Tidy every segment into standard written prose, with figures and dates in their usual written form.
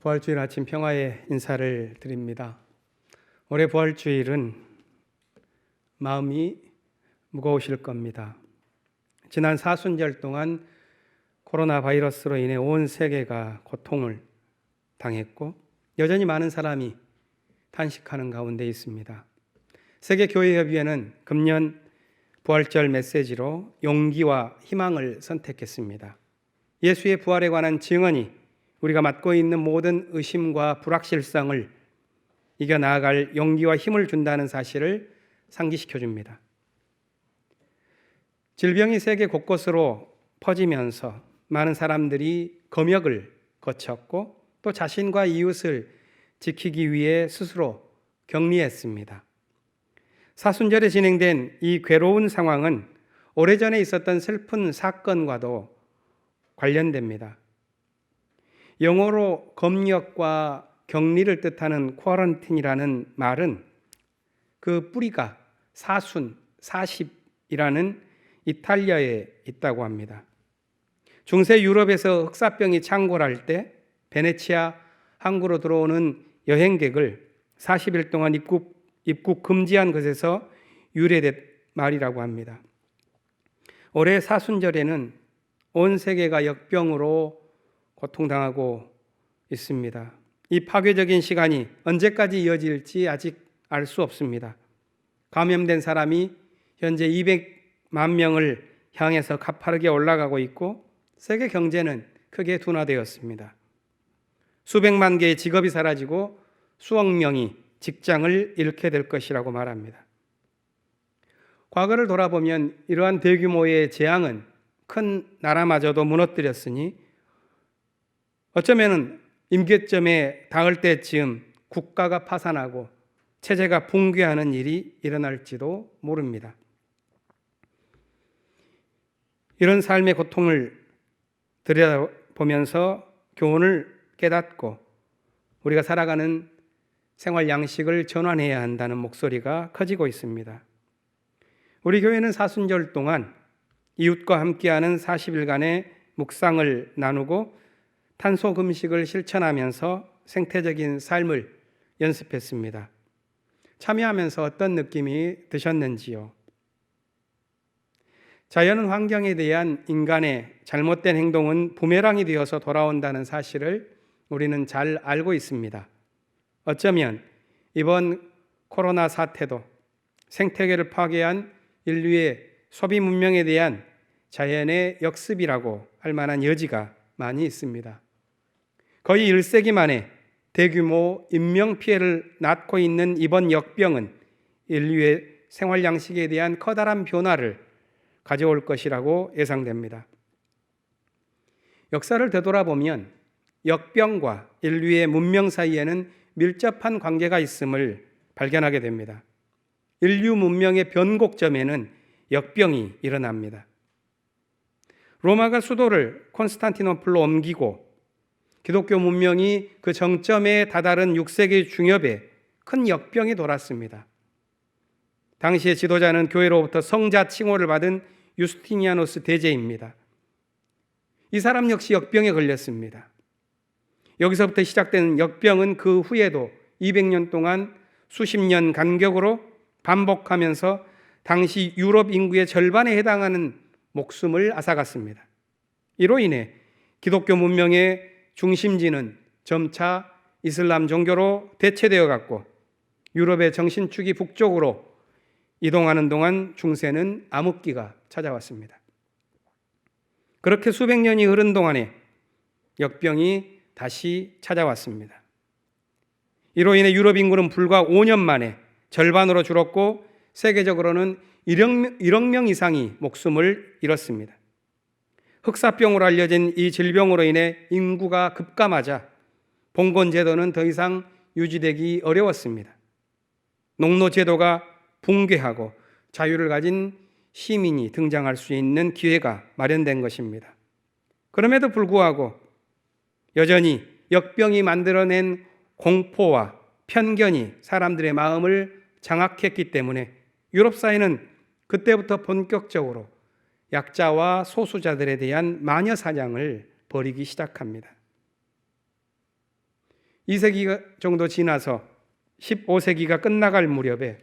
부활주일 아침 평화의 인사를 드립니다. 올해 부활주일은 마음이 무거우실 겁니다. 지난 사순절 동안 코로나 바이러스로 인해 온 세계가 고통을 당했고 여전히 많은 사람이 탄식하는 가운데 있습니다. 세계교회협의회는 금년 부활절 메시지로 용기와 희망을 선택했습니다. 예수의 부활에 관한 증언이 우리가 맡고 있는 모든 의심과 불확실성을 이겨나갈 용기와 힘을 준다는 사실을 상기시켜 줍니다. 질병이 세계 곳곳으로 퍼지면서 많은 사람들이 검역을 거쳤고 또 자신과 이웃을 지키기 위해 스스로 격리했습니다. 사순절에 진행된 이 괴로운 상황은 오래전에 있었던 슬픈 사건과도 관련됩니다. 영어로 검역과 격리를 뜻하는 쿼런틴이라는 말은 그 뿌리가 사순, 40이라는 이탈리아에 있다고 합니다. 중세 유럽에서 흑사병이 창궐할 때 베네치아 항구로 들어오는 여행객을 40일 동안 입국 금지한 것에서 유래된 말이라고 합니다. 올해 사순절에는 온 세계가 역병으로 고통당하고 있습니다. 이 파괴적인 시간이 언제까지 이어질지 아직 알 수 없습니다. 감염된 사람이 현재 200만 명을 향해서 가파르게 올라가고 있고 세계 경제는 크게 둔화되었습니다. 수백만 개의 직업이 사라지고 수억 명이 직장을 잃게 될 것이라고 말합니다. 과거를 돌아보면 이러한 대규모의 재앙은 큰 나라마저도 무너뜨렸으니 어쩌면 임계점에 닿을 때쯤 국가가 파산하고 체제가 붕괴하는 일이 일어날지도 모릅니다. 이런 삶의 고통을 들여다보면서 교훈을 깨닫고 우리가 살아가는 생활 양식을 전환해야 한다는 목소리가 커지고 있습니다. 우리 교회는 사순절 동안 이웃과 함께하는 40일간의 묵상을 나누고 탄소 금식을 실천하면서 생태적인 삶을 연습했습니다. 참여하면서 어떤 느낌이 드셨는지요? 자연 환경에 대한 인간의 잘못된 행동은 부메랑이 되어서 돌아온다는 사실을 우리는 잘 알고 있습니다. 어쩌면 이번 코로나 사태도 생태계를 파괴한 인류의 소비 문명에 대한 자연의 역습이라고 할 만한 여지가 많이 있습니다. 거의 1세기 만에 대규모 인명피해를 낳고 있는 이번 역병은 인류의 생활 양식에 대한 커다란 변화를 가져올 것이라고 예상됩니다. 역사를 되돌아보면 역병과 인류의 문명 사이에는 밀접한 관계가 있음을 발견하게 됩니다. 인류 문명의 변곡점에는 역병이 일어납니다. 로마가 수도를 콘스탄티노플로 옮기고 기독교 문명이 그 정점에 다다른 6세기 중엽에 큰 역병이 돌았습니다. 당시의 지도자는 교회로부터 성자 칭호를 받은 유스티니아누스 대제입니다. 이 사람 역시 역병에 걸렸습니다. 여기서부터 시작된 역병은 그 후에도 200년 동안 수십 년 간격으로 반복하면서 당시 유럽 인구의 절반에 해당하는 목숨을 앗아갔습니다. 이로 인해 기독교 문명의 중심지는 점차 이슬람 종교로 대체되어 갔고 유럽의 정신축이 북쪽으로 이동하는 동안 중세는 암흑기가 찾아왔습니다. 그렇게 수백 년이 흐른 동안에 역병이 다시 찾아왔습니다. 이로 인해 유럽 인구는 불과 5년 만에 절반으로 줄었고 세계적으로는 1억 명 이상이 목숨을 잃었습니다. 흑사병으로 알려진 이 질병으로 인해 인구가 급감하자 봉건 제도는 더 이상 유지되기 어려웠습니다. 농노 제도가 붕괴하고 자유를 가진 시민이 등장할 수 있는 기회가 마련된 것입니다. 그럼에도 불구하고 여전히 역병이 만들어낸 공포와 편견이 사람들의 마음을 장악했기 때문에 유럽 사회는 그때부터 본격적으로 약자와 소수자들에 대한 마녀 사냥을 벌이기 시작합니다. 2세기 정도 지나서 15세기가 끝나갈 무렵에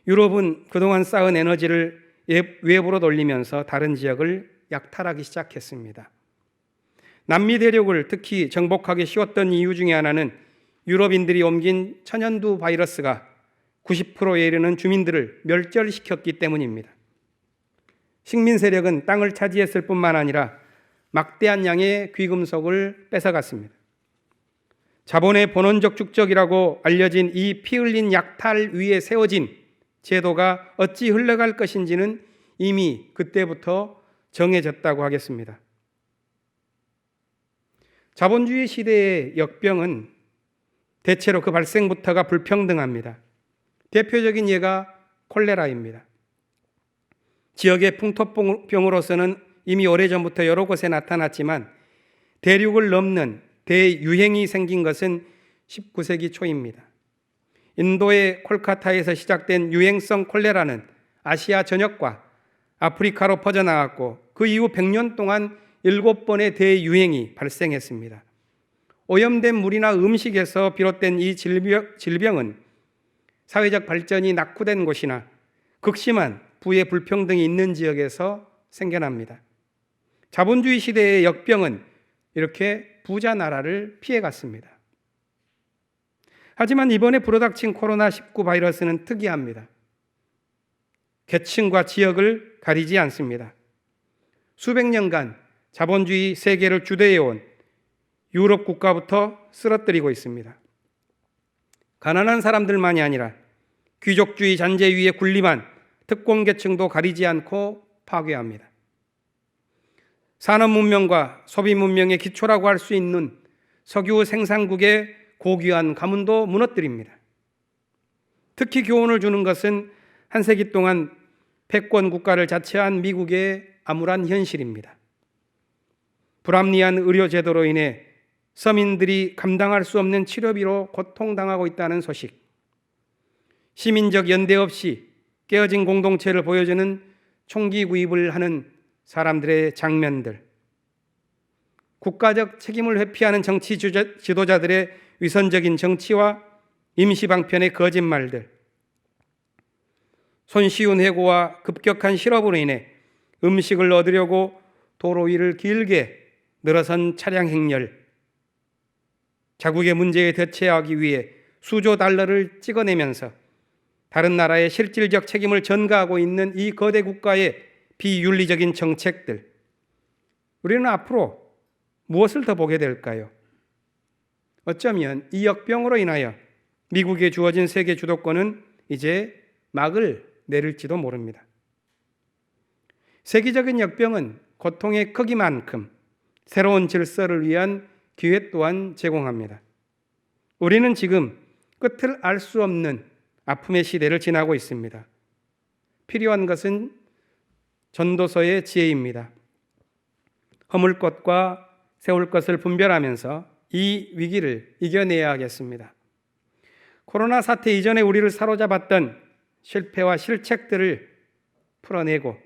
유럽은 그동안 쌓은 에너지를 외부로 돌리면서 다른 지역을 약탈하기 시작했습니다. 남미 대륙을 특히 정복하기 쉬웠던 이유 중에 하나는 유럽인들이 옮긴 천연두 바이러스가 90%에 이르는 주민들을 멸절시켰기 때문입니다. 식민 세력은 땅을 차지했을 뿐만 아니라 막대한 양의 귀금속을 뺏어갔습니다. 자본의 본원적 축적이라고 알려진 이 피 흘린 약탈 위에 세워진 제도가 어찌 흘러갈 것인지는 이미 그때부터 정해졌다고 하겠습니다. 자본주의 시대의 역병은 대체로 그 발생부터가 불평등합니다. 대표적인 예가 콜레라입니다. 지역의 풍토병으로서는 이미 오래전부터 여러 곳에 나타났지만 대륙을 넘는 대유행이 생긴 것은 19세기 초입니다. 인도의 콜카타에서 시작된 유행성 콜레라는 아시아 전역과 아프리카로 퍼져나갔고 그 이후 100년 동안 7번의 대유행이 발생했습니다. 오염된 물이나 음식에서 비롯된 이 질병은 사회적 발전이 낙후된 곳이나 극심한 부의 불평등이 있는 지역에서 생겨납니다. 자본주의 시대의 역병은 이렇게 부자 나라를 피해갔습니다. 하지만 이번에 불어닥친 코로나19 바이러스는 특이합니다. 계층과 지역을 가리지 않습니다. 수백 년간 자본주의 세계를 주도해온 유럽 국가부터 쓰러뜨리고 있습니다. 가난한 사람들만이 아니라 귀족주의 잔재 위에 군림한 특권계층도 가리지 않고 파괴합니다. 산업 문명과 소비 문명의 기초라고 할 수 있는 석유 생산국의 고귀한 가문도 무너뜨립니다. 특히 교훈을 주는 것은 한 세기 동안 패권 국가를 자처한 미국의 암울한 현실입니다. 불합리한 의료 제도로 인해 서민들이 감당할 수 없는 치료비로 고통당하고 있다는 소식, 시민적 연대 없이 깨어진 공동체를 보여주는 총기 구입을 하는 사람들의 장면들, 국가적 책임을 회피하는 정치 지도자들의 위선적인 정치와 임시방편의 거짓말들, 손쉬운 해고와 급격한 실업으로 인해 음식을 얻으려고 도로 위를 길게 늘어선 차량 행렬, 자국의 문제에 대처하기 위해 수조 달러를 찍어내면서 다른 나라의 실질적 책임을 전가하고 있는 이 거대 국가의 비윤리적인 정책들, 우리는 앞으로 무엇을 더 보게 될까요? 어쩌면 이 역병으로 인하여 미국에 주어진 세계 주도권은 이제 막을 내릴지도 모릅니다. 세계적인 역병은 고통의 크기만큼 새로운 질서를 위한 기회 또한 제공합니다. 우리는 지금 끝을 알 수 없는 아픔의 시대를 지나고 있습니다. 필요한 것은 전도서의 지혜입니다. 허물 것과 세울 것을 분별하면서 이 위기를 이겨내야 하겠습니다. 코로나 사태 이전에 우리를 사로잡았던 실패와 실책들을 풀어내고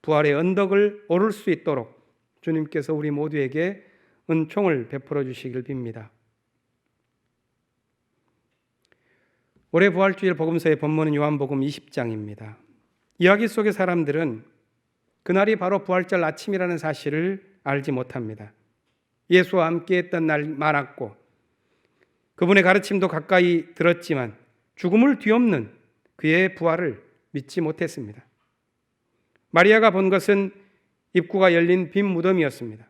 부활의 언덕을 오를 수 있도록 주님께서 우리 모두에게 은총을 베풀어 주시길 빕니다. 올해 부활주일 복음서의 본문은 요한복음 20장입니다. 이야기 속의 사람들은 그날이 바로 부활절 아침이라는 사실을 알지 못합니다. 예수와 함께 했던 날 많았고 그분의 가르침도 가까이 들었지만 죽음을 뒤엎는 그의 부활을 믿지 못했습니다. 마리아가 본 것은 입구가 열린 빈 무덤이었습니다.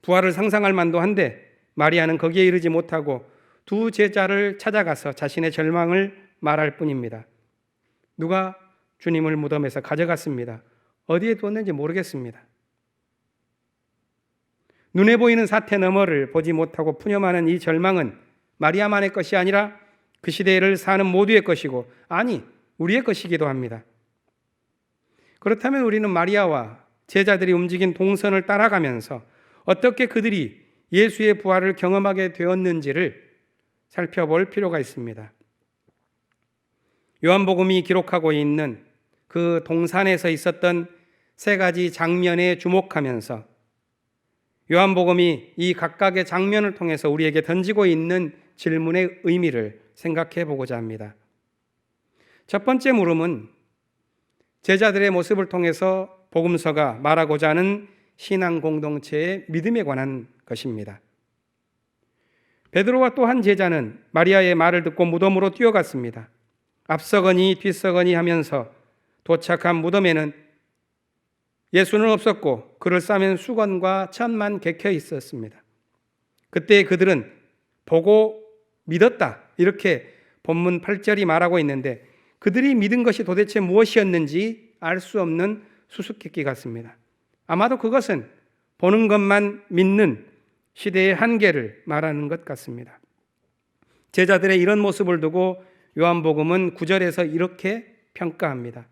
부활을 상상할 만도 한데 마리아는 거기에 이르지 못하고 두 제자를 찾아가서 자신의 절망을 말할 뿐입니다. 누가 주님을 무덤에서 가져갔습니다. 어디에 두었는지 모르겠습니다. 눈에 보이는 사태 너머를 보지 못하고 푸념하는 이 절망은 마리아만의 것이 아니라 그 시대를 사는 모두의 것이고, 아니, 우리의 것이기도 합니다. 그렇다면 우리는 마리아와 제자들이 움직인 동선을 따라가면서 어떻게 그들이 예수의 부활을 경험하게 되었는지를 살펴볼 필요가 있습니다. 요한복음이 기록하고 있는 그 동산에서 있었던 세 가지 장면에 주목하면서 요한복음이 이 각각의 장면을 통해서 우리에게 던지고 있는 질문의 의미를 생각해 보고자 합니다. 첫 번째 물음은 제자들의 모습을 통해서 복음서가 말하고자 하는 신앙 공동체의 믿음에 관한 것입니다. 베드로와 또 한 제자는 마리아의 말을 듣고 무덤으로 뛰어갔습니다. 앞서거니 뒤서거니 하면서 도착한 무덤에는 예수는 없었고 그를 싸맨 수건과 천만 객혀 있었습니다. 그때 그들은 보고 믿었다, 이렇게 본문 8절이 말하고 있는데 그들이 믿은 것이 도대체 무엇이었는지 알 수 없는 수수께끼 같습니다. 아마도 그것은 보는 것만 믿는 시대의 한계를 말하는 것 같습니다. 제자들의 이런 모습을 두고 요한복음은 9절에서 이렇게 평가합니다.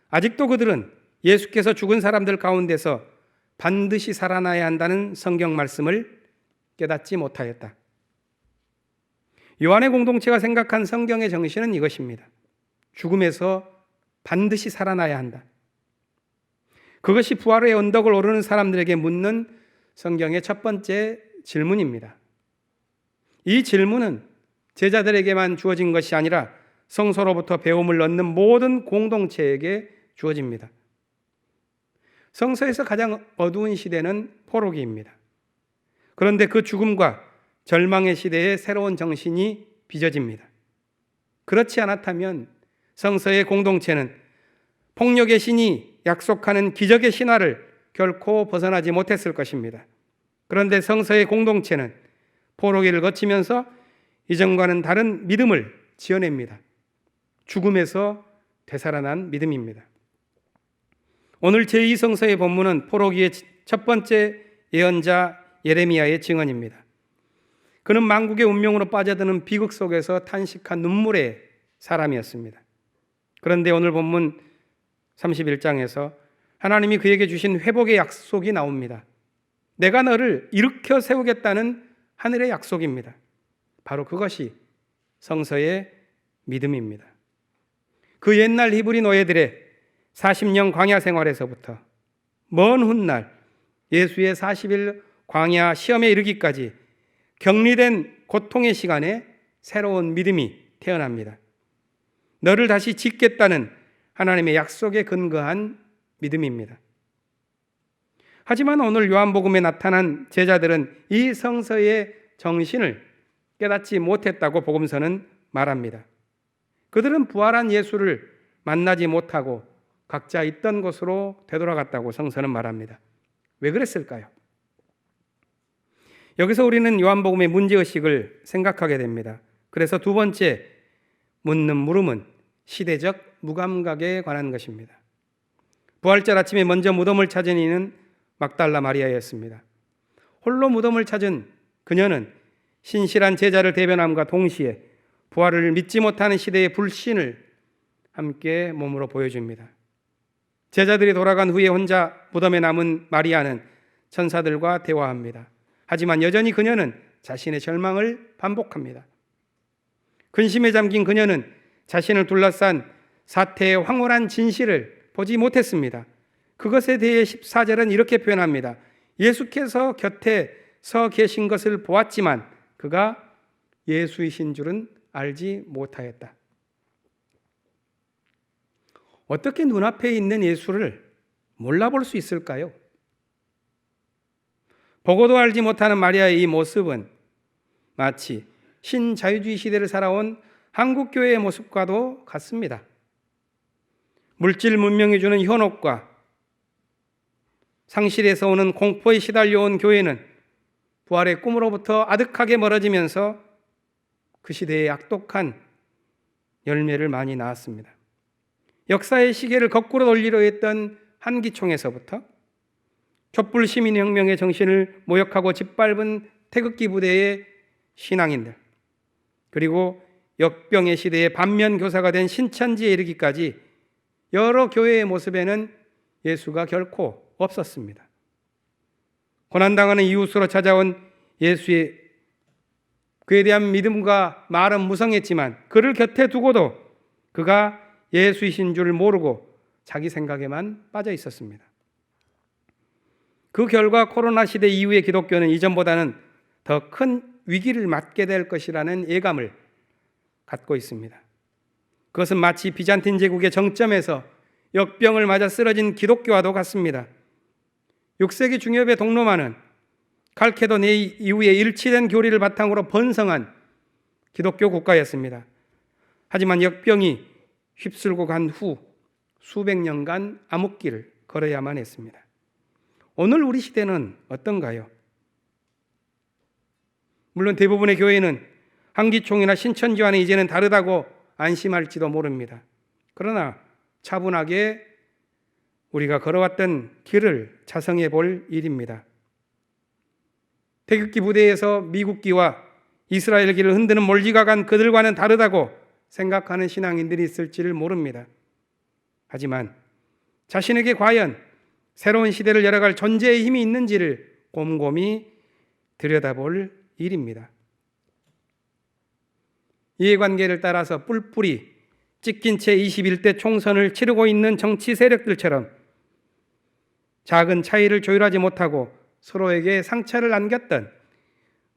아직도 그들은 예수께서 죽은 사람들 가운데서 반드시 살아나야 한다는 성경 말씀을 깨닫지 못하였다. 요한의 공동체가 생각한 성경의 정신은 이것입니다. 죽음에서 반드시 살아나야 한다. 그것이 부활의 언덕을 오르는 사람들에게 묻는 성경의 첫 번째 질문입니다. 이 질문은 제자들에게만 주어진 것이 아니라 성서로부터 배움을 얻는 모든 공동체에게 주어집니다. 성서에서 가장 어두운 시대는 포로기입니다. 그런데 그 죽음과 절망의 시대에 새로운 정신이 빚어집니다. 그렇지 않았다면 성서의 공동체는 폭력의 신이 약속하는 기적의 신화를 결코 벗어나지 못했을 것입니다. 그런데 성서의 공동체는 포로기를 거치면서 이전과는 다른 믿음을 지어냅니다. 죽음에서 되살아난 믿음입니다. 오늘 제2성서의 본문은 포로기의 첫 번째 예언자 예레미야의 증언입니다. 그는 만국의 운명으로 빠져드는 비극 속에서 탄식한 눈물의 사람이었습니다. 그런데 오늘 본문 31장에서 하나님이 그에게 주신 회복의 약속이 나옵니다. 내가 너를 일으켜 세우겠다는 하늘의 약속입니다. 바로 그것이 성서의 믿음입니다. 그 옛날 히브리 노예들의 40년 광야 생활에서부터 먼 훗날 예수의 40일 광야 시험에 이르기까지 격리된 고통의 시간에 새로운 믿음이 태어납니다. 너를 다시 짓겠다는 하나님의 약속에 근거한 믿음입니다. 하지만 오늘 요한복음에 나타난 제자들은 이 성서의 정신을 깨닫지 못했다고 복음서는 말합니다. 그들은 부활한 예수를 만나지 못하고 각자 있던 곳으로 되돌아갔다고 성서는 말합니다. 왜 그랬을까요? 여기서 우리는 요한복음의 문제의식을 생각하게 됩니다. 그래서 두 번째 묻는 물음은 시대적 무감각에 관한 것입니다. 부활절 아침에 먼저 무덤을 찾은 이는 막달라 마리아였습니다. 홀로 무덤을 찾은 그녀는 신실한 제자를 대변함과 동시에 부활을 믿지 못하는 시대의 불신을 함께 몸으로 보여줍니다. 제자들이 돌아간 후에 혼자 무덤에 남은 마리아는 천사들과 대화합니다. 하지만 여전히 그녀는 자신의 절망을 반복합니다. 근심에 잠긴 그녀는 자신을 둘러싼 사태의 황홀한 진실을 보지 못했습니다. 그것에 대해 14절은 이렇게 표현합니다. 예수께서 곁에 서 계신 것을 보았지만 그가 예수이신 줄은 알지 못하였다. 어떻게 눈앞에 있는 예수를 몰라볼 수 있을까요? 보고도 알지 못하는 마리아의 이 모습은 마치 신자유주의 시대를 살아온 한국교회의 모습과도 같습니다. 물질 문명이 주는 현혹과 상실에서 오는 공포에 시달려온 교회는 부활의 꿈으로부터 아득하게 멀어지면서 그 시대의 악독한 열매를 많이 낳았습니다. 역사의 시계를 거꾸로 돌리려 했던 한기총에서부터 촛불 시민혁명의 정신을 모욕하고 짓밟은 태극기 부대의 신앙인들, 그리고 역병의 시대의 반면교사가 된 신천지에 이르기까지 여러 교회의 모습에는 예수가 결코 없었습니다. 고난당하는 이웃으로 찾아온 예수의 그에 대한 믿음과 말은 무성했지만 그를 곁에 두고도 그가 예수이신 줄 모르고 자기 생각에만 빠져 있었습니다. 그 결과 코로나 시대 이후의 기독교는 이전보다는 더 큰 위기를 맞게 될 것이라는 예감을 갖고 있습니다. 그것은 마치 비잔틴 제국의 정점에서 역병을 맞아 쓰러진 기독교와도 같습니다. 6세기 중엽의 동로마는 칼케돈 이후에 일치된 교리를 바탕으로 번성한 기독교 국가였습니다. 하지만 역병이 휩쓸고 간 후 수백 년간 암흑기를 걸어야만 했습니다. 오늘 우리 시대는 어떤가요? 물론 대부분의 교회는 한기총이나 신천지와는 이제는 다르다고 안심할지도 모릅니다. 그러나 차분하게 우리가 걸어왔던 길을 자성해 볼 일입니다. 태극기 부대에서 미국기와 이스라엘기를 흔드는 몰지가 간 그들과는 다르다고 생각하는 신앙인들이 있을지를 모릅니다. 하지만 자신에게 과연 새로운 시대를 열어갈 존재의 힘이 있는지를 곰곰이 들여다볼 일입니다. 이해관계를 따라서 뿔뿔이 찢긴 채 21대 총선을 치르고 있는 정치 세력들처럼 작은 차이를 조율하지 못하고 서로에게 상처를 안겼던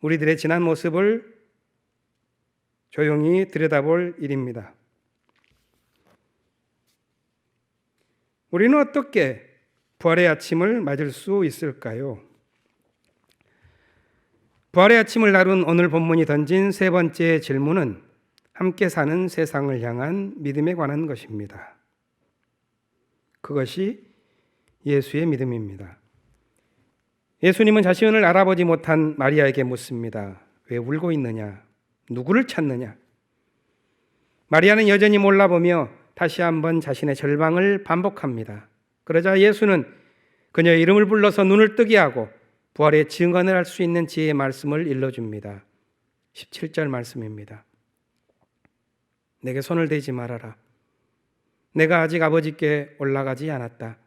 우리들의 지난 모습을 조용히 들여다볼 일입니다. 우리는 어떻게 부활의 아침을 맞을 수 있을까요? 부활의 아침을 다룬 오늘 본문이 던진 세 번째 질문은 함께 사는 세상을 향한 믿음에 관한 것입니다. 그것이 예수의 믿음입니다. 예수님은 자신을 알아보지 못한 마리아에게 묻습니다. 왜 울고 있느냐? 누구를 찾느냐? 마리아는 여전히 몰라보며 다시 한번 자신의 절망을 반복합니다. 그러자 예수는 그녀의 이름을 불러서 눈을 뜨게 하고 부활의 증언을 할 수 있는 지혜의 말씀을 일러줍니다. 17절 말씀입니다. 내게 손을 대지 말아라. 내가 아직 아버지께 올라가지 않았다.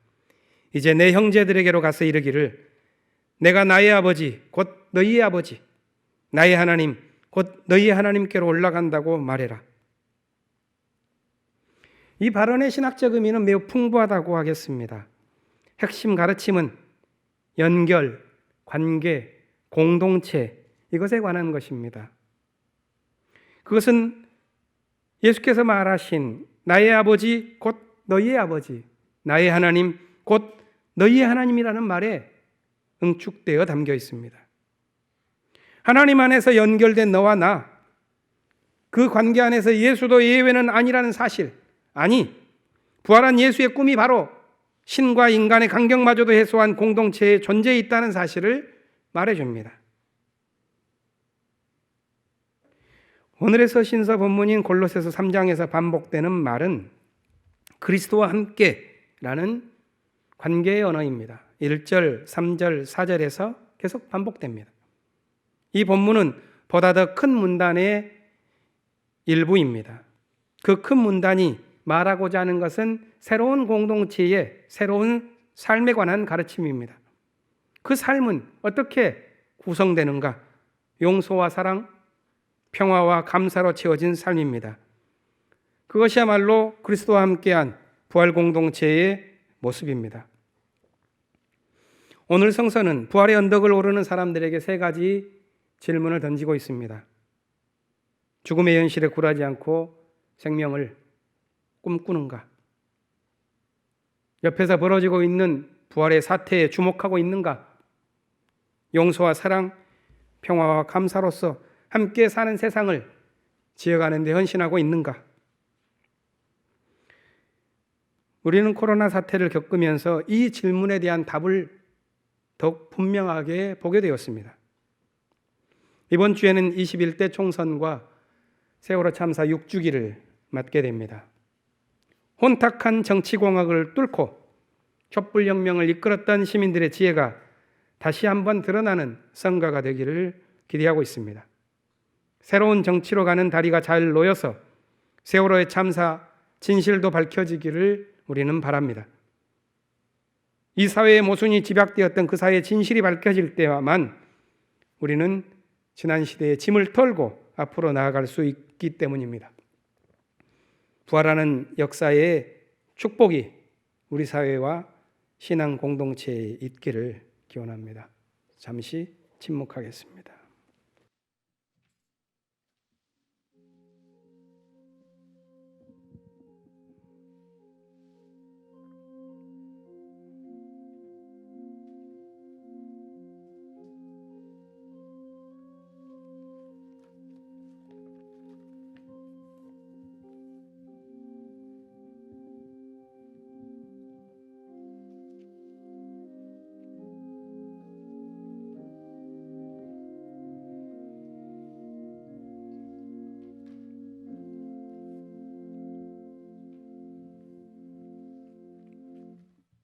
이제 내 형제들에게로 가서 이르기를 내가 나의 아버지 곧 너희의 아버지 나의 하나님 곧 너희의 하나님께로 올라간다고 말해라. 이 발언의 신학적 의미는 매우 풍부하다고 하겠습니다. 핵심 가르침은 연결, 관계, 공동체 이것에 관한 것입니다. 그것은 예수께서 말하신 나의 아버지 곧 너희의 아버지 나의 하나님 곧 너희의 하나님이라는 말에 응축되어 담겨 있습니다. 하나님 안에서 연결된 너와 나, 그 관계 안에서 예수도 예외는 아니라는 사실, 아니 부활한 예수의 꿈이 바로 신과 인간의 간격마저도 해소한 공동체의 존재에 있다는 사실을 말해줍니다. 오늘의 서신서 본문인 골로새서 3장에서 반복되는 말은 그리스도와 함께라는 관계의 언어입니다. 1절, 3절, 4절에서 계속 반복됩니다. 이 본문은 보다 더 큰 문단의 일부입니다. 그 큰 문단이 말하고자 하는 것은 새로운 공동체의 새로운 삶에 관한 가르침입니다. 그 삶은 어떻게 구성되는가? 용서와 사랑, 평화와 감사로 채워진 삶입니다. 그것이야말로 그리스도와 함께한 부활 공동체의 모습입니다. 오늘 성서는 부활의 언덕을 오르는 사람들에게 세 가지 질문을 던지고 있습니다. 죽음의 현실에 굴하지 않고 생명을 꿈꾸는가? 옆에서 벌어지고 있는 부활의 사태에 주목하고 있는가? 용서와 사랑, 평화와 감사로서 함께 사는 세상을 지어가는 데 헌신하고 있는가? 우리는 코로나 사태를 겪으면서 이 질문에 대한 답을 더욱 분명하게 보게 되었습니다. 이번 주에는 21대 총선과 세월호 참사 6주기를 맞게 됩니다. 혼탁한 정치공학을 뚫고 촛불혁명을 이끌었던 시민들의 지혜가 다시 한번 드러나는 선거가 되기를 기대하고 있습니다. 새로운 정치로 가는 다리가 잘 놓여서 세월호의 참사 진실도 밝혀지기를 우리는 바랍니다. 이 사회의 모순이 집약되었던 그 사회의 진실이 밝혀질 때만 우리는 지난 시대의 짐을 털고 앞으로 나아갈 수 있기 때문입니다. 부활하는 역사의 축복이 우리 사회와 신앙 공동체에 있기를 기원합니다. 잠시 침묵하겠습니다.